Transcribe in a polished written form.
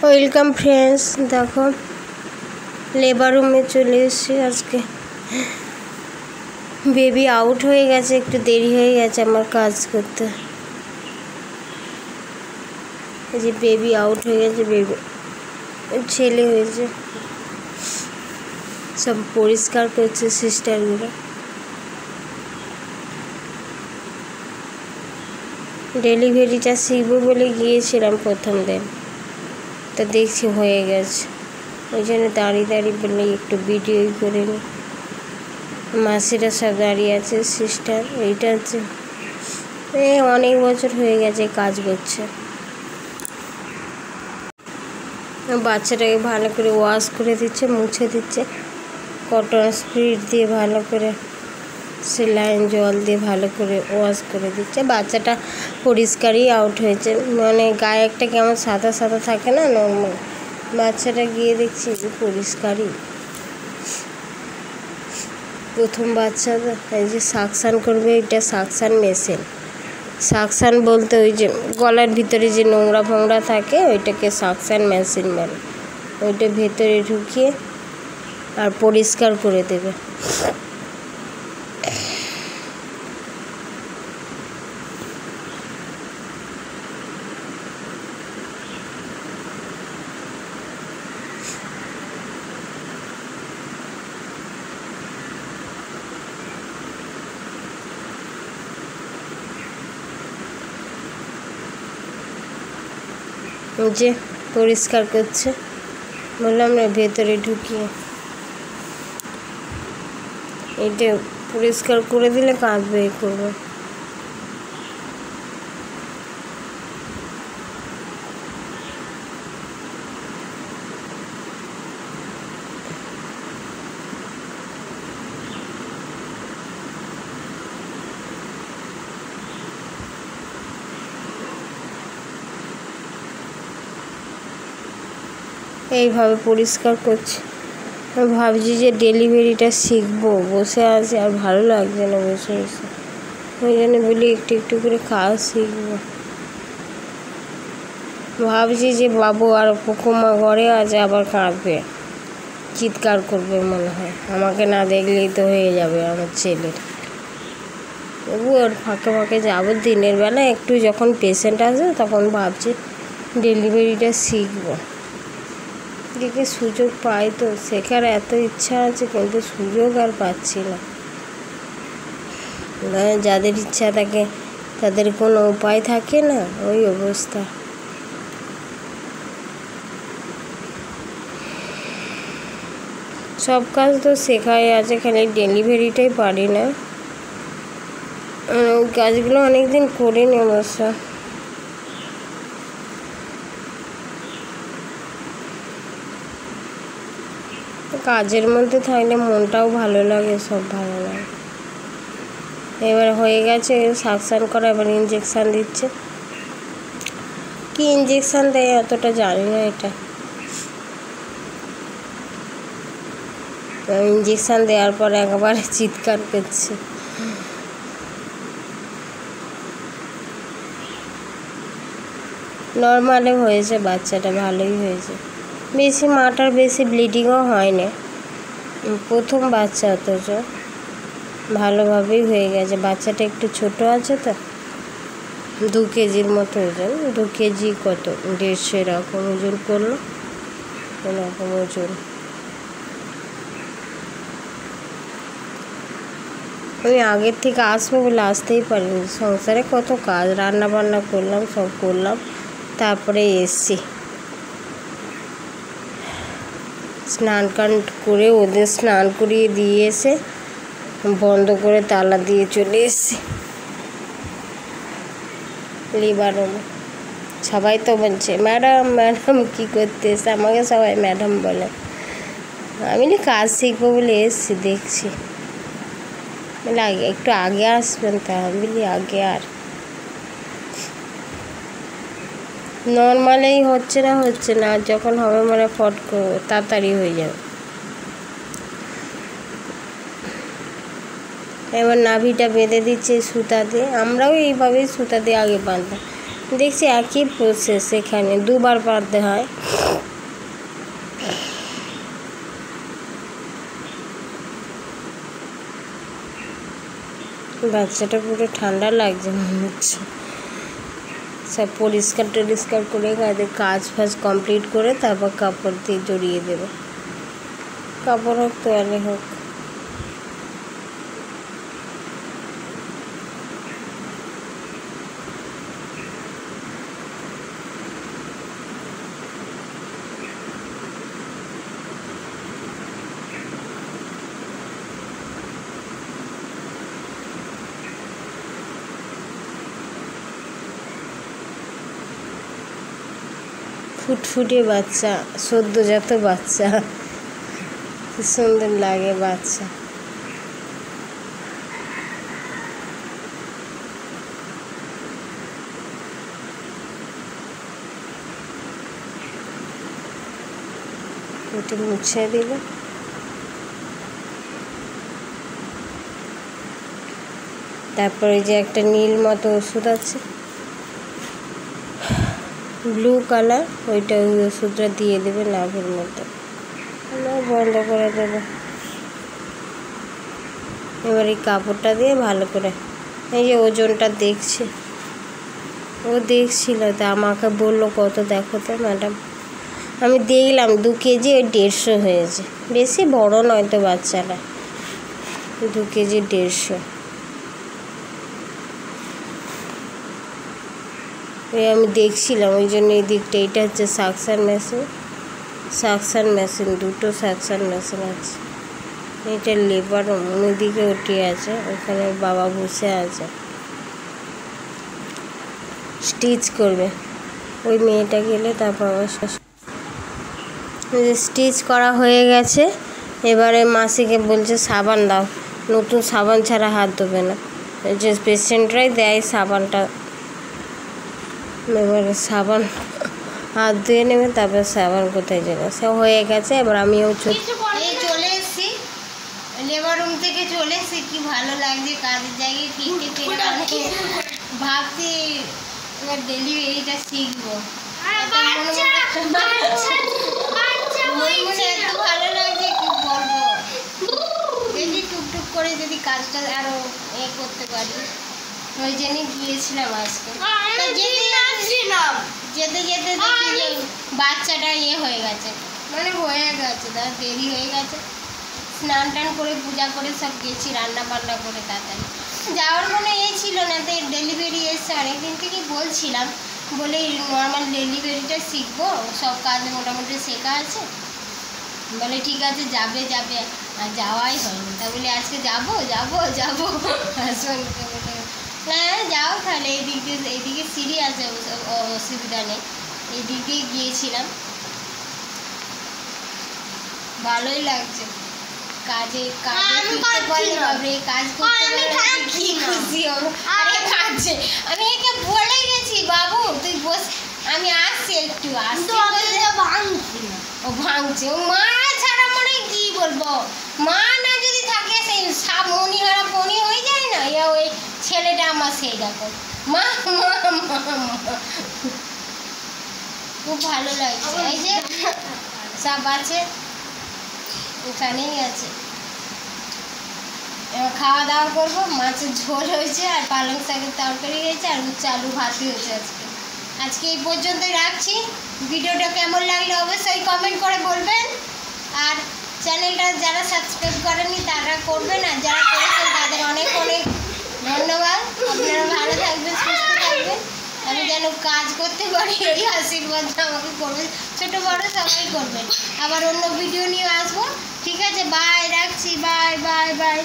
Welcome friends, দেখো labour রুমে চলে এসেছি। আজকে বেবি আউট হয়ে গেছে, একটু দেরি হয়ে গেছে আমার কাজ করতে। এই যে বেবি আউট হয়ে গেছে, বেবি ছেলে হয়েছে। সব পরিষ্কার করছে সিস্টারগুলো। ডেলিভারিটা শিখবো বলে গিয়েছিলাম প্রথম দিন, তো দেখছি হয়ে গেছে। ওই জন্য দাঁড়িয়ে বললে একটু ভিডিও করে নিই। মাসিরা সব দাঁড়িয়ে আছে, সিস্টার। এইটা হচ্ছে অনেক বছর হয়ে গেছে কাজ করছে। বাচ্চাটাকে ভালো করে ওয়াশ করে দিচ্ছে, মুছে দিচ্ছে, কটন স্পিড দিয়ে ভালো করে সেলাইন জল দিয়ে ভালো করে ওয়াশ করে দিচ্ছে। বাচ্চাটা পরিষ্কারই আউট হয়েছে, মানে গায়ে একটা কেমন সাদা সাদা থাকে না নর্মাল, বাচ্চাটা গিয়ে দেখছি পরিষ্কারই। প্রথম বাচ্চা, এই যে সাকশান করবে, এটা সাকশান মেশিন। সাকশান বলতে ওই যে গলার ভিতরে যে নোংরা ফোংরা থাকে ওইটাকে সাকশান মেশিন বলে। ওইটা ভেতরে ঢুকিয়ে আর পরিষ্কার করে দেবে। যে পরিষ্কার করছে, বললাম না ভেতরে ঢুকিয়ে এটা পরিষ্কার করে দিলে কাঁদবে এ করবো। এইভাবে পরিষ্কার করছি। ভাবছি যে ডেলিভারিটা শিখবো, বসে আছে আর ভালো লাগছে না বসে বসে। ওই জন্য বলি একটু একটু করে কাজ শিখবো। ভাবছি যে বাবু আর পুকুমা ঘরে আছে, আবার কাঁদবে, চিৎকার করবে মনে হয়। আমাকে না দেখলেই তো হয়ে যাবে আমার ছেলের। তবু ওর ফাঁকে ফাঁকে যাবো দিনের বেলা, একটু যখন পেশেন্ট আসবে তখন ভাবছি ডেলিভারিটা শিখবো। দিকে সুযোগ পাই তো শেখার এত ইচ্ছা আছে, কিন্তু সুযোগ আর পাচ্ছি না। যাদের ইচ্ছা থাকে তাদের কোনো উপায় থাকে না, ওই অবস্থা। সব কাজ তো শেখাই আছে, খালি ডেলিভারিটাই পারি না। ওই কাজগুলো অনেকদিন করিনি অবশ্য। কাজের মধ্যে থাকলে মনটাও ভালো লাগে, সব ভালো লাগে। এবার হয়ে গেছে সাকশান করা, এবার ইঞ্জেকশান দিচ্ছে। কি ইঞ্জেকশান দেয় অতটা জানি না। এটা ইঞ্জেকশান দেওয়ার পর একবারে চিৎকার করছে। নর্মালে হয়েছে, বাচ্চাটা ভালোই হয়েছে। বেশি মাটার বেশি ব্লিডিংও হয় না, প্রথম বাচ্চা, অথচ ভালোভাবেই হয়ে গেছে। বাচ্চাটা একটু ছোট আছে তো, 2 কেজির মতো ওজন, 2 কেজি কত 150 এরকম ওজন করলো, এরকম ওজন। আমি আগের থেকে আসবো বলে আসতেই পারিনি। সংসারে কত কাজ, রান্না বান্না করলাম, সব করলাম, তারপরে এসছি। স্নান টান করে ওদের স্নান করিয়ে দিয়ে এসে বন্ধ করে তালা দিয়ে চলে এসছি লেবার রুমে। সবাই তো বলছে ম্যাডাম ম্যাডাম কী করতে এসে, আমাকে সবাই ম্যাডাম বলে। আমি কাজ শিখবো বলে এসছি, দেখছি। একটু আগে আসবেন, তা আমি বলি আগে আর নর্মালেই হচ্ছে না, যখন হবে মানে ফট তাড়াতাড়ি হয়ে যাবে। এবার নাভিটা বেঁধে দিচ্ছে সুতা দিয়ে। আমরাও এইভাবেই সুতা দিয়ে আগে বাঁধতাম, দেখছি একই প্রসেস, এখানে দুবার পাততে হয়। বাচ্চাটা পুরো ঠান্ডা লাগছে মনে হচ্ছে। সব পরিষ্কার টরিষ্কার করে কাজ ফাজ কমপ্লিট করে তারপর কাপড় দিয়ে জড়িয়ে দেবে। কাপড় হোক তোয়ালে হোক। ফুটফুটে বাচ্চা, সদ্যজাত বাচ্চা, কি সুন্দর লাগে বাচ্চা। একটু মুছে দিল। তারপরে যে একটা নীল মতো ওষুধ আছে, ব্লু কালার, ওইটা ওই ওষুধটা দিয়ে দেবে নাভের মধ্যে, বন্ধ করে দেবে। এবার এই কাপড়টা দিয়ে ভালো করে, এই যে ওজনটা দেখছে, ও দেখছিল তো আমাকে বললো কত দেখো তো ম্যাডাম। আমি দেখলাম 2 কেজি 150 হয়েছে, বেশি বড় নয় তো বাচ্চাটা, 2 কেজি 150। ওই আমি দেখছিলাম, ওই জন্য এই দিকটা, এটা হচ্ছে সাকশান মেশিন, 2টো সাকশান মেশিন আছে। এটা লেবার রুম, ওইদিকে ওটি আছে, ওখানে বাবা বসে আছে, স্টিচ করবে। ওই মেয়েটা গেলে তারপর স্টিচ করা হয়ে গেছে। এবারে মাসিকে বলছে সাবান দাও, নতুন সাবান ছাড়া হাত ধোবে না, যে পেশেন্টরাই দেয় সাবানটা। এবারে সাবান হাত ধুয়ে নেবে, তারপর সাবান কোথায় যাবে, সে হয়ে গেছে। এবার আমিও চলে এসেছি লেবার রুম থেকে, চলে এসেছি। কি ভালো লাগছে কাজের জায়গায় ফিরতে পেরে। ভাবছি এবার ডেলিভারিটা শিখবো। এত ভালো লাগছে কি বলবো। যদি টুকটুক করে যদি কাজটা আরো করতে পারি, ওই জন্যই গিয়েছিলাম আজকে। যেতে যেতে দেখি যে বাচ্চাটা হয়ে গেছে, মানে হয়ে গেছে, তার দেরি হয়ে গেছে। স্নান টান করে পূজা করে সব গেছি, রান্না বান্না করে তাড়াতাড়ি যাওয়ার কোনো ছিল না। তো ডেলিভারি এসছে, অনেকদিন থেকেই বলছিলাম, বলে নর্মাল ডেলিভারিটা শিখবো, সব কাজ মোটামুটি শেখা আছে। বলে ঠিক আছে যাবে, আর যাওয়াই হয়নি। তা বলে আজকে যাবো হাসবেন্ডকে বলে, হ্যাঁ যাও তাহলে। এইদিকে সিঁড়ি আছে, অসুবিধা নেই। এই দিক দিয়ে গিয়েছিলাম, ভালোই লাগছে। কাজ আমি একে বলে গেছি, বাবু তুই বস, আমি আসছি একটু, ও ভাঙছে। ও মা ছাড়া মনে কি বলবো, মা না যদি থাকে সেই সব মনিহারা পনি হয়ে যায় না, ওই ছেলেটা আমার সেই রকম। মা খুব ভালো লাগছে। এই যে সব আছে, ওখানেই আছে। এবার খাওয়া দাওয়া করবো। মাছের ঝোল হয়েছে, আর পালং শাকের তরকারি হয়েছে, আর উচ্ছে আলু ভাতি হয়েছে। আজকে এই পর্যন্তই রাখছি। ভিডিওটা কেমন লাগলো অবশ্যই কমেন্ট করে বলবেন, আর চ্যানেলটা যারা সাবস্ক্রাইব করেননি তারা করবেন, আর যারা করেছেন তাদের অনেক অনেক ধন্যবাদ। আপনারা ভালো থাকবেন, সুস্থ থাকবেন, আমি যেন কাজ করতে পারি এই আশীর্বাদটা আমাকে করবেন। ছোটো বড়ো সবাই করবেন। আবার অন্য ভিডিও নিয়ে আসবো, ঠিক আছে? বাই, রাখছি, বাই বাই বাই।